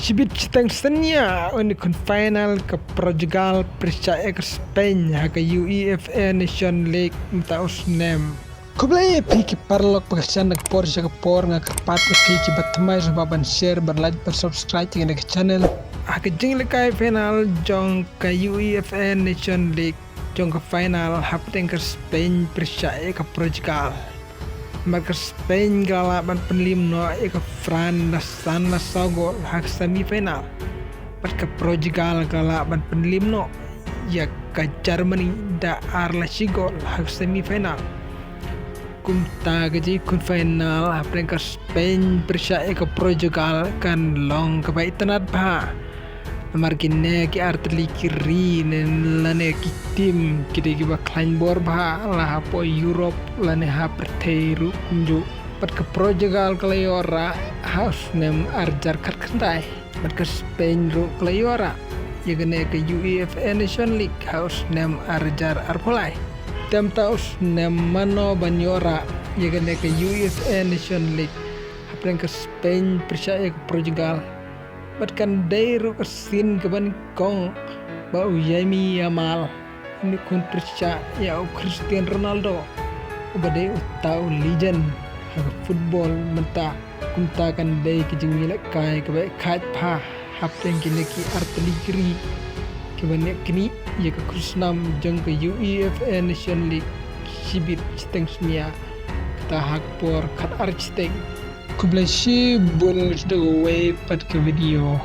Exhibit Stangstania untuk final ke Portugal percaya ke Spain ke UEFA Nation League mtaus nem. Kublai piki parlok pagasian nak Porsche ke por nga kapat na piki batamay sa baban share berlike bersubscribe dengan ke channel. Ke jing lekai final jong ke UEFA Nation League jong ke final hapteng ke Spain percaya ke Portugal. Maka Spain galaban penlim no ke Fran dan Sago hak semifinal. Ke Portugal galaban penlim no ya ke Germany da arla sigol hak semifinal. Kumta gaji kun final hapren ke Spain percaya ke Portugal kan long kebaitanat bah. Marginnya ki artli kiri lane ki tim kide ki baklan bor bah lah po Europe lane ha perteru kunju pat ke Portugal klayora haus nem arjar kat kentai pat ke Spain ru klayora yagane ke UEFA Nation League haus nem arjar arpolai tem taus nem mano banyora yagane ke UEFA Nation League hapren ke Spain percaya ke Portugal Batkan dairu kesin keban kong bau Yami Yamal ini kun percaya ya Cristiano Ronaldo ubade utau legend hak football menta kunta kan dai kijing milak kai kebai khat pha hapteng kini ki artli kiri keban kini ya ke Krusnam jeng ke UEFA Nation League sibit steng semia kita hak por khat architect Kublai shi bun the way pat ke video